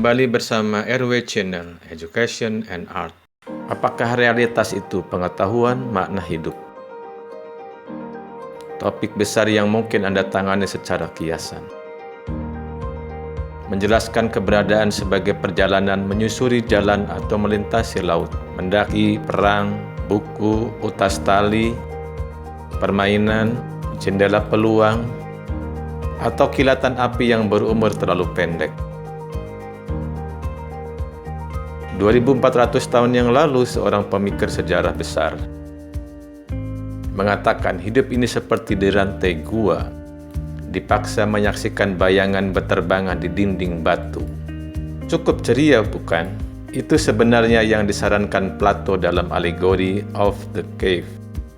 Kembali bersama RW Channel, Education and Art. Apakah realitas itu pengetahuan makna hidup? Topik besar yang mungkin Anda tangani secara kiasan. Menjelaskan keberadaan sebagai perjalanan menyusuri jalan atau melintasi laut, mendaki, perang, buku, utas tali, permainan, jendela peluang, atau kilatan api yang berumur terlalu pendek. 2400 tahun yang lalu, seorang pemikir sejarah besar mengatakan hidup ini seperti dirantai gua, dipaksa menyaksikan bayangan berterbangan di dinding batu. Cukup ceria, bukan? Itu sebenarnya yang disarankan Plato dalam alegori of the Cave,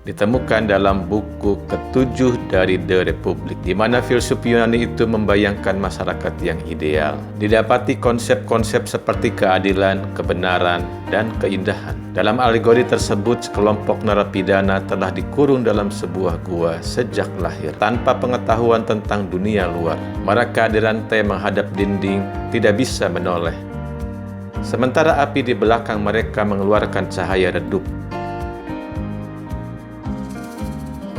ditemukan dalam buku ke-7 dari The Republic, di mana filsuf Yunani itu membayangkan masyarakat yang ideal. Didapati konsep-konsep seperti keadilan, kebenaran, dan keindahan. Dalam alegori tersebut, sekelompok narapidana telah dikurung dalam sebuah gua sejak lahir, tanpa pengetahuan tentang dunia luar. Mereka dirantai menghadap dinding, tidak bisa menoleh. Sementara api di belakang mereka mengeluarkan cahaya redup.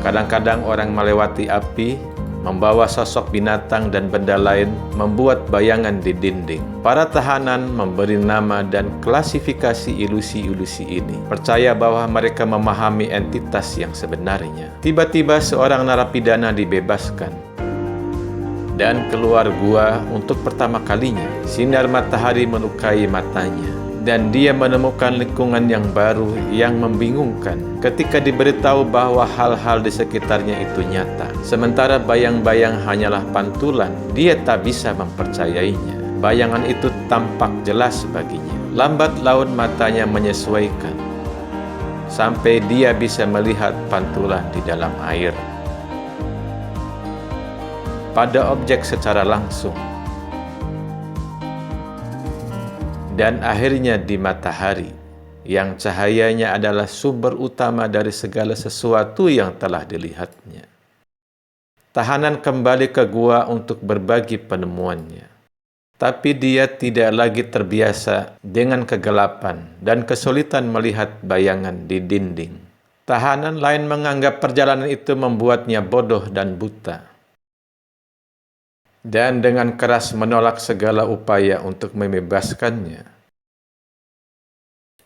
Kadang-kadang orang melewati api, membawa sosok binatang dan benda lain, membuat bayangan di dinding. Para tahanan memberi nama dan klasifikasi ilusi-ilusi ini, percaya bahwa mereka memahami entitas yang sebenarnya. Tiba-tiba seorang narapidana dibebaskan dan keluar gua untuk pertama kalinya. Sinar matahari melukai matanya, dan dia menemukan lingkungan yang baru yang membingungkan ketika diberitahu bahwa hal-hal di sekitarnya itu nyata. Sementara bayang-bayang hanyalah pantulan, dia tak bisa mempercayainya. Bayangan itu tampak jelas baginya. Lambat laun matanya menyesuaikan, sampai dia bisa melihat pantulan di dalam air. Pada objek secara langsung, dan akhirnya di matahari, yang cahayanya adalah sumber utama dari segala sesuatu yang telah dilihatnya. Tahanan kembali ke gua untuk berbagi penemuannya. Tapi dia tidak lagi terbiasa dengan kegelapan dan kesulitan melihat bayangan di dinding. Tahanan lain menganggap perjalanan itu membuatnya bodoh dan buta, dan dengan keras menolak segala upaya untuk membebaskannya.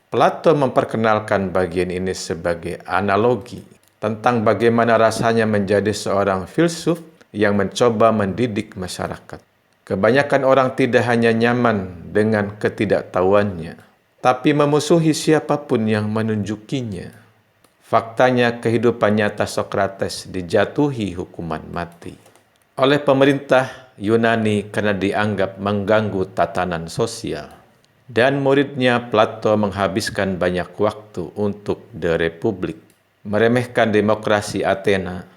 Plato memperkenalkan bagian ini sebagai analogi tentang bagaimana rasanya menjadi seorang filsuf yang mencoba mendidik masyarakat. Kebanyakan orang tidak hanya nyaman dengan ketidaktahuannya, tapi memusuhi siapapun yang menunjukinya. Faktanya, kehidupan nyata Sokrates dijatuhi hukuman mati oleh pemerintah Yunani karena dianggap mengganggu tatanan sosial. Dan muridnya Plato menghabiskan banyak waktu untuk The Republic, meremehkan demokrasi Athena,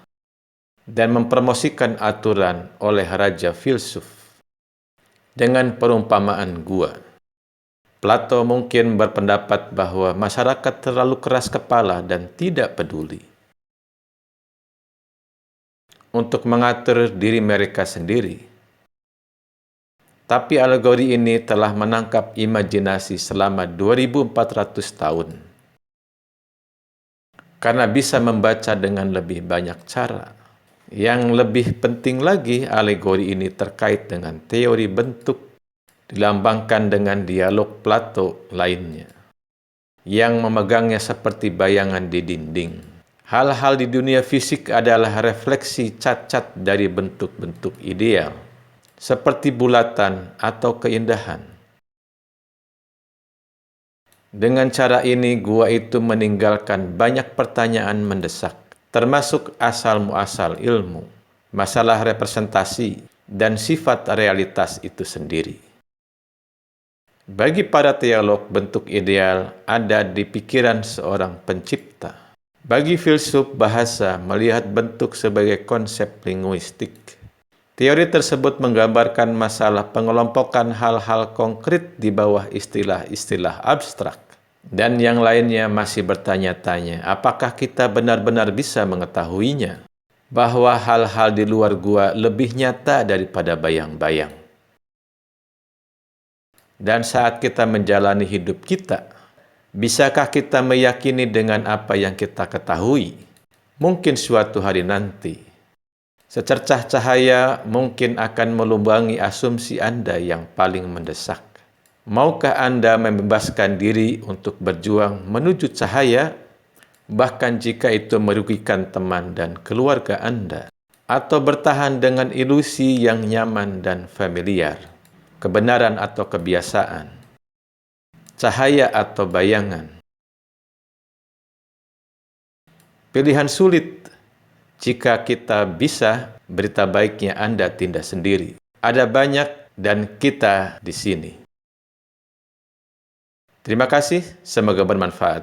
dan mempromosikan aturan oleh raja filsuf. Dengan perumpamaan gua, Plato mungkin berpendapat bahwa masyarakat terlalu keras kepala dan tidak peduli untuk mengatur diri mereka sendiri. Tapi alegori ini telah menangkap imajinasi selama 2400 tahun, karena bisa membaca dengan lebih banyak cara. Yang lebih penting lagi, alegori ini terkait dengan teori bentuk, dilambangkan dengan dialog Plato lainnya, yang memegangnya seperti bayangan di dinding. Hal-hal di dunia fisik adalah refleksi cacat dari bentuk-bentuk ideal, seperti bulatan atau keindahan. Dengan cara ini, gua itu meninggalkan banyak pertanyaan mendesak, termasuk asal-muasal ilmu, masalah representasi, dan sifat realitas itu sendiri. Bagi para teolog, bentuk ideal ada di pikiran seorang pencipta. Bagi filsuf bahasa, melihat bentuk sebagai konsep linguistik. Teori tersebut menggambarkan masalah pengelompokan hal-hal konkret di bawah istilah-istilah abstrak. Dan yang lainnya masih bertanya-tanya, apakah kita benar-benar bisa mengetahuinya? Bahwa hal-hal di luar gua lebih nyata daripada bayang-bayang. Dan saat kita menjalani hidup kita, bisakah kita meyakini dengan apa yang kita ketahui? Mungkin suatu hari nanti, secercah cahaya mungkin akan melubangi asumsi Anda yang paling mendesak. Maukah Anda membebaskan diri untuk berjuang menuju cahaya, bahkan jika itu merugikan teman dan keluarga Anda? Atau bertahan dengan ilusi yang nyaman dan familiar, kebenaran atau kebiasaan, cahaya atau bayangan? Pilihan sulit. Jika kita bisa, berita baiknya Anda tidak sendiri. Ada banyak dan kita di sini. Terima kasih, semoga bermanfaat.